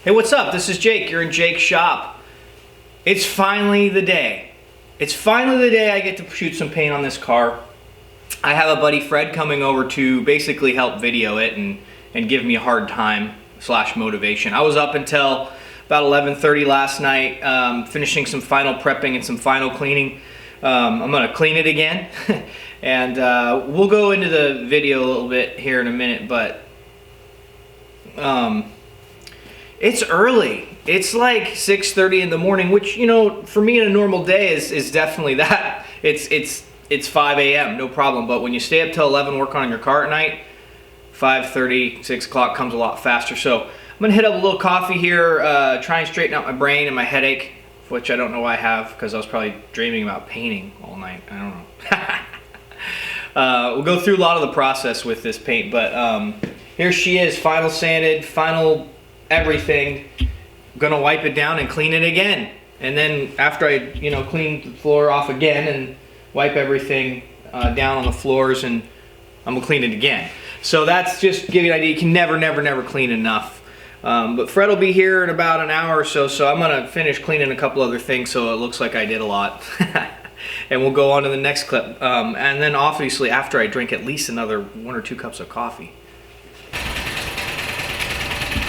Hey, what's up? This is Jake. You're in Jake's shop. It's finally the day. It's finally the day I get to shoot some paint on this car. I have a buddy Fred coming over to basically help video it and give me a hard time / motivation. I was up until about 11:30 last night, finishing some final prepping and some final cleaning. I'm gonna clean it again and we'll go into the video a little bit here in a minute, but it's early. It's like 6:30 in the morning, which, you know, for me in a normal day is definitely that. It's 5 a.m. no problem. But when you stay up till 11 working on your car at night, 5:30, 6 o'clock comes a lot faster. So I'm gonna hit up a little coffee here, try and straighten out my brain and my headache, which I don't know why I have, because I was probably dreaming about painting all night. I don't know. We'll go through a lot of the process with this paint, but here she is, final sanded, final everything. I'm gonna wipe it down and clean it again, and then after I clean the floor off again and wipe everything down on the floors, and I'm gonna clean it again. So that's just to give you an idea. You can never clean enough. But Fred will be here in about an hour or so, so I'm gonna finish cleaning a couple other things so it looks like I did a lot. And we'll go on to the next clip, and then obviously after I drink at least another 1 or 2 cups of coffee.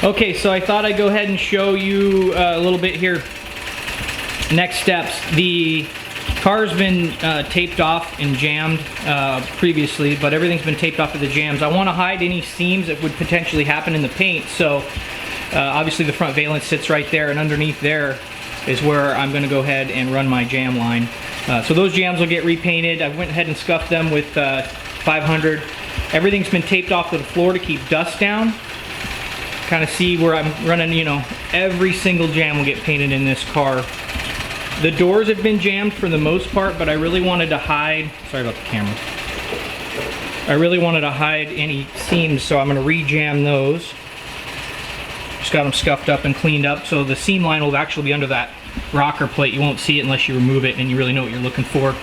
Okay, so I thought I'd go ahead and show you a little bit here. Next steps. The car's been taped off and jammed previously, but everything's been taped off of the jams. I want to hide any seams that would potentially happen in the paint, so obviously the front valance sits right there, and underneath there is where I'm going to go ahead and run my jam line. So those jams will get repainted. I went ahead and scuffed them with 500. Everything's been taped off to the floor to keep dust down. Kind of see where I'm running, every single jam will get painted in this car. The doors have been jammed for the most part, but I really wanted to hide, sorry about the camera. I really wanted to hide any seams, so I'm going to re-jam those. Just got them scuffed up and cleaned up, so the seam line will actually be under that rocker plate. You won't see it unless you remove it and you really know what you're looking for.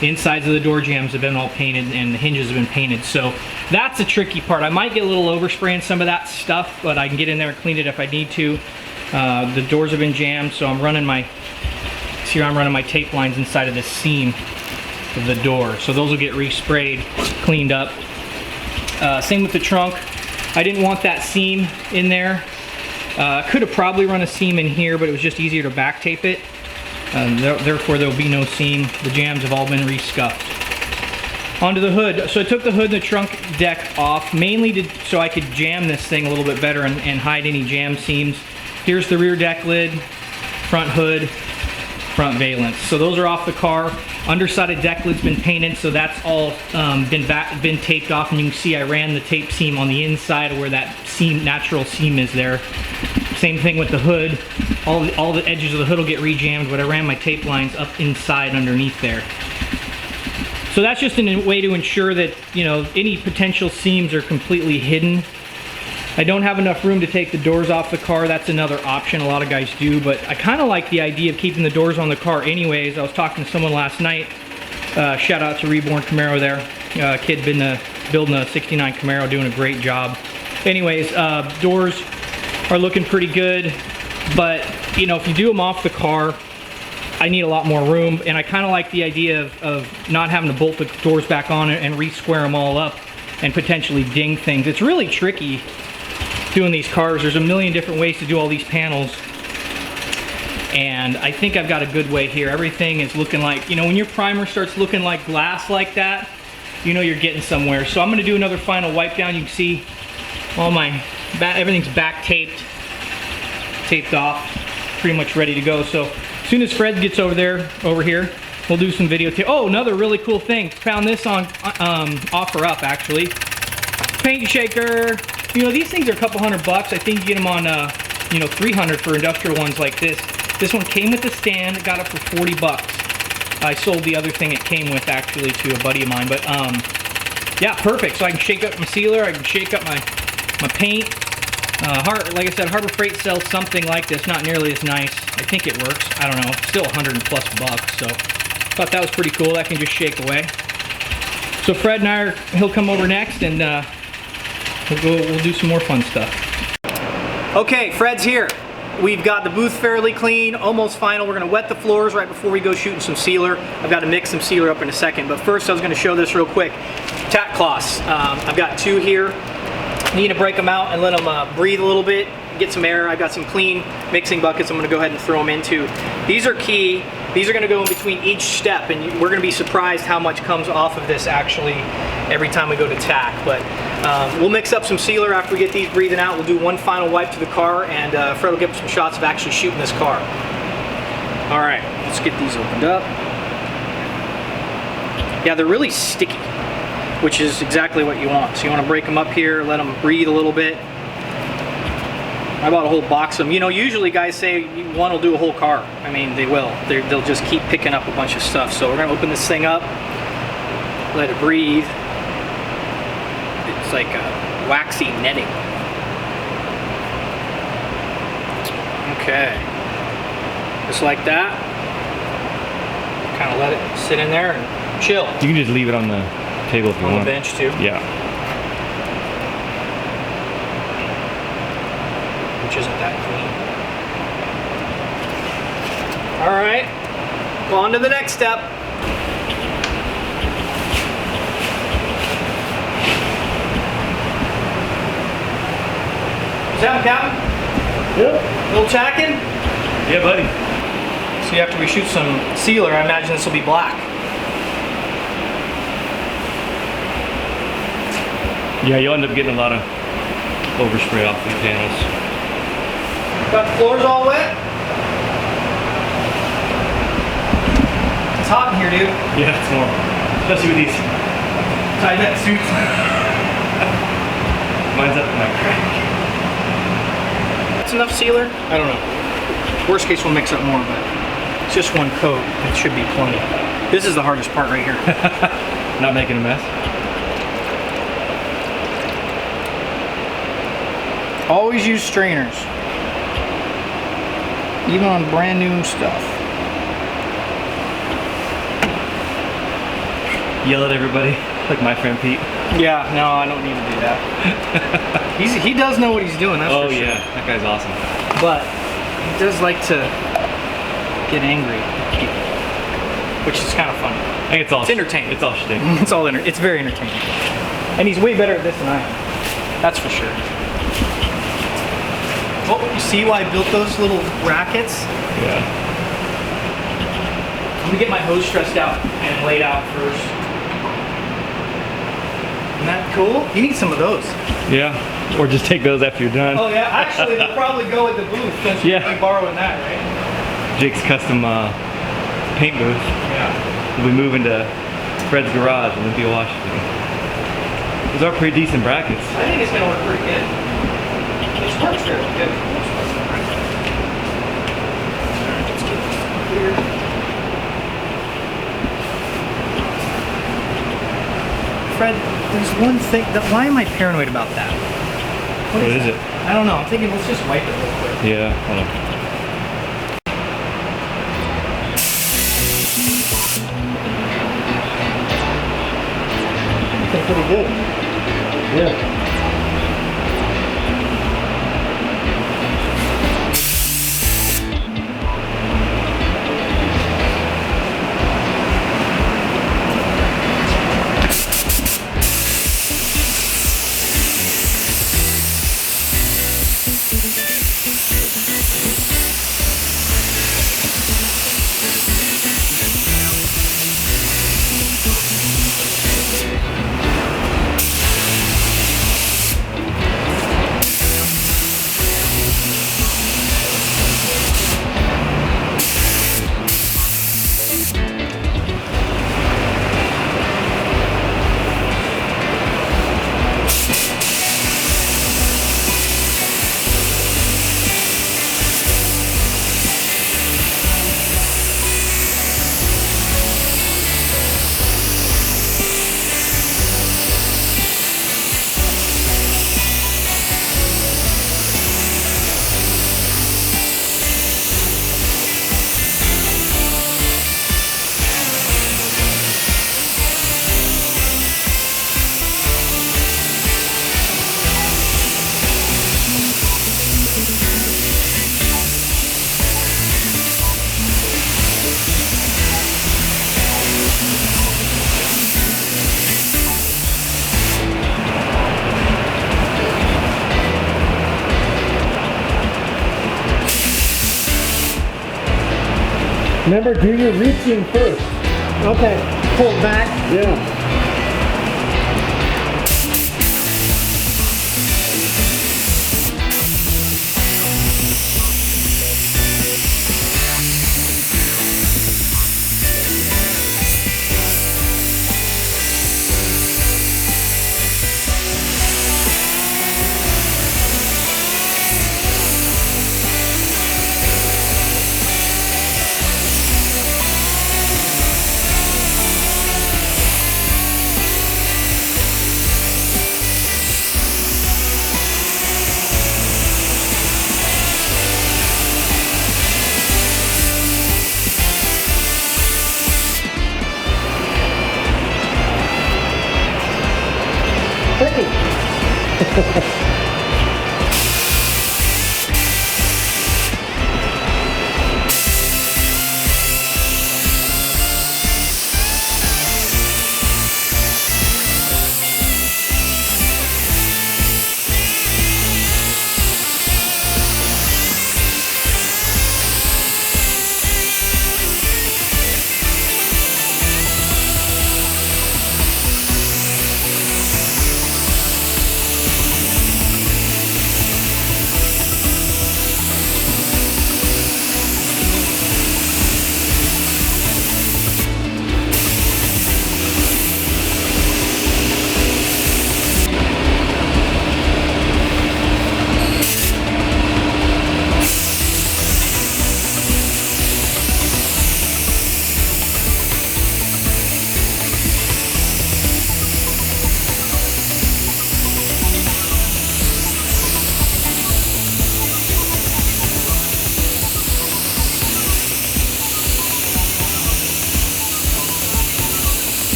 The insides of the door jams have been all painted and the hinges have been painted, so that's the tricky part. I might get a little overspray in some of that stuff, but I can get in there and clean it if I need to. The doors have been jammed, so I'm running my tape lines inside of the seam of the door. So those will get resprayed, cleaned up. Same with the trunk. I didn't want that seam in there. Could have probably run a seam in here, but it was just easier to back tape it. Therefore there will be no seam. The jams have all been rescuffed. Onto the hood. So I took the hood and the trunk deck off, mainly so I could jam this thing a little bit better and hide any jam seams. Here's the rear deck lid, front hood, front valance. So those are off the car. Underside of deck lid's been painted, so that's all been taped off, and you can see I ran the tape seam on the inside of where that natural seam is there. Same thing with the hood. All the edges of the hood will get re-jammed, but I ran my tape lines up inside underneath there. So that's just a way to ensure that, any potential seams are completely hidden. I don't have enough room to take the doors off the car. That's another option. A lot of guys do, but I kind of like the idea of keeping the doors on the car anyways. I was talking to someone last night. Shout out to Reborn Camaro there. Kid been building a 69 Camaro, doing a great job. Anyways, doors are looking pretty good, but if you do them off the car, I need a lot more room, and I kind of like the idea of not having to bolt the doors back on and re-square them all up and potentially ding things. It's really tricky doing these cars. There's a million different ways to do all these panels, and I think I've got a good way here. Everything is looking like, when your primer starts looking like glass like that, you're getting somewhere. So I'm going to do another final wipe down. You can see all everything's back taped off, pretty much ready to go. So as soon as Fred gets over here, we'll do some video. Oh, another really cool thing. Found this on OfferUp actually. Paint shaker. These things are a couple $100. I think you get them on, $300 for industrial ones like this. This one came with the stand. Got it for $40. I sold the other thing it came with actually to a buddy of mine, but yeah, perfect. So I can shake up my sealer, I can shake up my paint. Like I said, Harbor Freight sells something like this, not nearly as nice. I think it works. I don't know. It's still $100+, so thought that was pretty cool. That can just shake away. So Fred and I he'll come over next, and we'll do some more fun stuff. Okay, Fred's here. We've got the booth fairly clean, almost final. We're gonna wet the floors right before we go shooting some sealer. I've got to mix some sealer up in a second, but first I was gonna show this real quick. Tack Cloths. I've got 2 here. Need to break them out and let them breathe a little bit, get some air. I've got some clean mixing buckets I'm gonna go ahead and throw them into. These are key. These are gonna go in between each step, and we're gonna be surprised how much comes off of this actually every time we go to tack. But we'll mix up some sealer after we get these breathing out. We'll do one final wipe to the car, and Fred will get some shots of actually shooting this car. All right, let's get these opened up. Yeah, they're really sticky, which is exactly what you want. So you want to break them up here, let them breathe a little bit. I bought a whole box of them. You know, usually guys say one will do a whole car. I mean, they will. They'll just keep picking up a bunch of stuff. So we're gonna open this thing up, let it breathe. It's like a waxy netting. Okay, just like that. Kind of let it sit in there and chill. You can just leave it on the table if you want. On the bench too? Yeah. Which isn't that clean. All right, well, on to the next step. Is that Captain? Yep. Little tacking? Yeah, buddy. See, after we shoot some sealer, I imagine this will be black. Yeah, you'll end up getting a lot of overspray off the panels. Got the floors all wet? It's hot in here, dude. Yeah, it's warm. Especially with these tie-net suits. Mine's up to my crack. That's enough sealer? I don't know. Worst case, we'll mix up more, but it's just one coat. It should be plenty. This is the hardest part right here. Not making a mess. Always use strainers. Even on brand new stuff. Yell at everybody, like my friend Pete. Yeah, no, I don't need to do that. He does know what he's doing, that's for sure. Oh yeah, that guy's awesome. But he does like to get angry at people, which is kind of funny. I think it's entertaining. It's all shtick. It's very entertaining. And he's way better at this than I am. That's for sure. Oh, you see why I built those little brackets? Yeah. Let me get my hose stressed out and laid out first. Isn't that cool? You need some of those. Yeah. Or just take those after you're done. Oh yeah, actually they'll probably go at the booth since you'll be borrowing that, right? Jake's custom paint booth. Yeah. We'll be moving to Fred's garage in Olympia, Washington. Those are pretty decent brackets. I think it's gonna work pretty good. It's works fairly good. Let's get this up here. Fred, there's one thing that, why am I paranoid about that? What is it? I don't know. I'm thinking let's just wipe it real quick. Yeah, hold on. Looking pretty good. Yeah. Remember, do your reaching first. Okay, pull it back. Yeah.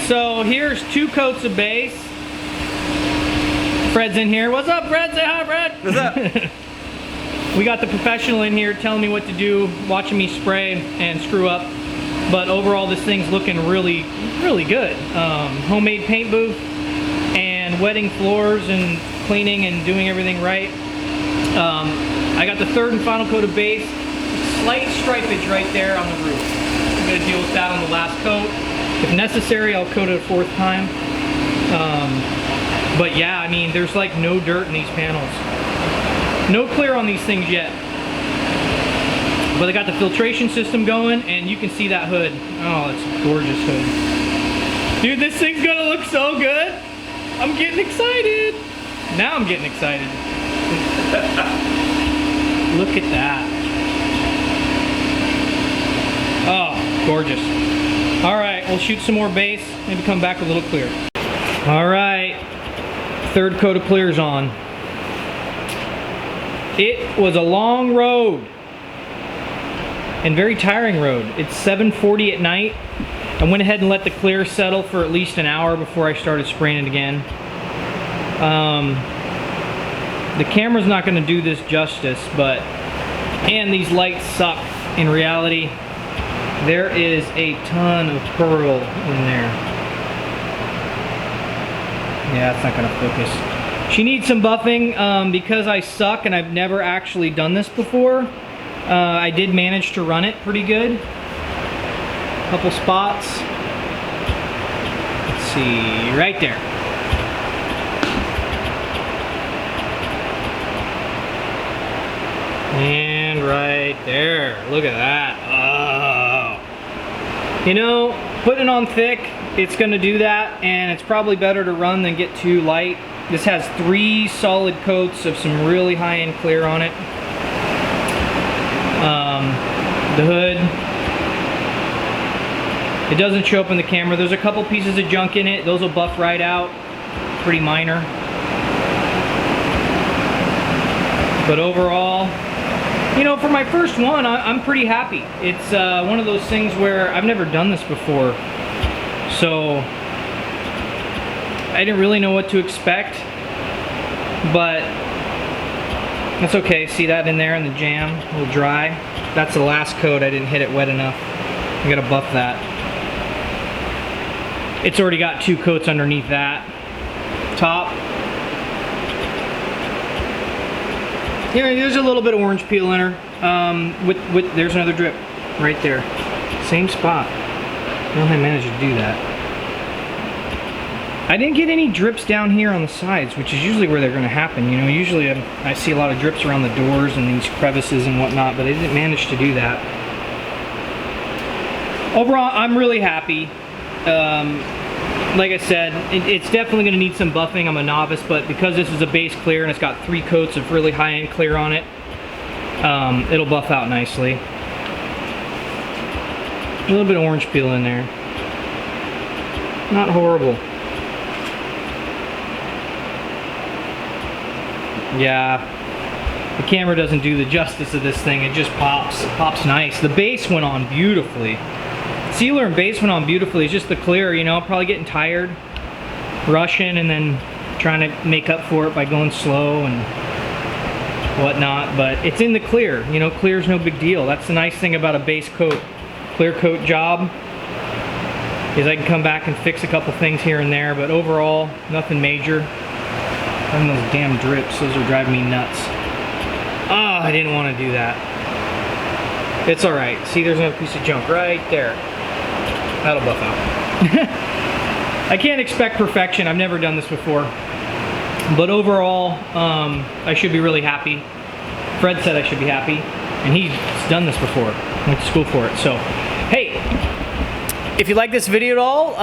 So here's 2 coats of base. Fred's in here. What's up, Fred? Say hi, Fred. What's up? We got the professional in here telling me what to do, watching me spray and screw up. But overall, this thing's looking really, really good. Homemade paint booth and wetting floors and cleaning and doing everything right. I got the 3rd and final coat of base. Slight stripage right there on the roof. I'm gonna deal with that on the last coat. If necessary, I'll coat it a 4th time. But yeah, I mean, there's like no dirt in these panels. No clear on these things yet. But I got the filtration system going, and you can see that hood. Oh, it's a gorgeous hood. Dude, this thing's gonna look so good. I'm getting excited. Now I'm getting excited. Look at that. Oh, gorgeous. All right, we'll shoot some more base, maybe come back a little clear. All right, 3rd coat of clear's on. It was a long road and very tiring road. It's 7:40 at night. I went ahead and let the clear settle for at least an hour before I started spraying it again. The camera's not gonna do this justice, and these lights suck. In reality, there is a ton of pearl in there. Yeah, it's not gonna focus. She needs some buffing because I suck and I've never actually done this before. I did manage to run it pretty good. Couple spots. Let's see, right there. And right there. Look at that. Oh. You know, putting it on thick, it's going to do that, and it's probably better to run than get too light. This has 3 solid coats of some really high-end clear on it. The hood, it doesn't show up in the camera. There's a couple pieces of junk in it. Those will buff right out. Pretty minor. But overall, you know, for my first one, I'm pretty happy. It's one of those things where I've never done this before. So I didn't really know what to expect, but that's okay. See that in there in the jam, a little dry. That's the last coat. I didn't hit it wet enough. I gotta buff that. It's already got 2 coats underneath that. Top. You know, there's a little bit of orange peel in her. There's another drip right there. Same spot. I don't know how I managed to do that. I didn't get any drips down here on the sides, which is usually where they're going to happen. You know, usually I see a lot of drips around the doors and these crevices and whatnot, but I didn't manage to do that. Overall, I'm really happy. Like I said, it's definitely going to need some buffing. I'm a novice, but because this is a base clear and it's got 3 coats of really high-end clear on it, it'll buff out nicely. A little bit of orange peel in there. Not horrible. Yeah, the camera doesn't do the justice of this thing. It just pops. It pops nice. The base went on beautifully. Sealer and base went on beautifully. It's just the clear, you know, probably getting tired, rushing, and then trying to make up for it by going slow and whatnot. But it's in the clear. You know, clear's no big deal. That's the nice thing about a base coat, clear coat job, is I can come back and fix a couple things here and there, but overall, nothing major. And those damn drips, those are driving me nuts. Ah, I didn't want to do that. It's alright. See, there's another piece of junk right there. That'll buff out. I can't expect perfection. I've never done this before. But overall, I should be really happy. Fred said I should be happy. And he's done this before. Went to school for it. So, hey, if you like this video at all,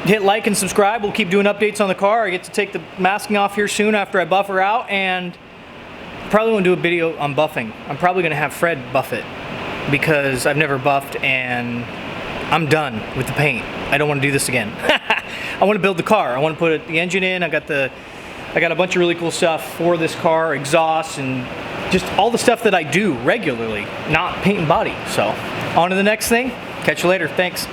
hit like and subscribe. We'll keep doing updates on the car. I get to take the masking off here soon after I buff her out, and probably won't do a video on buffing. I'm probably gonna have Fred buff it because I've never buffed and I'm done with the paint. I don't want to do this again. I want to build the car. I want to put the engine in. I got a bunch of really cool stuff for this car, exhaust, and just all the stuff that I do regularly, not paint and body. So on to the next thing. Catch you later. Thanks.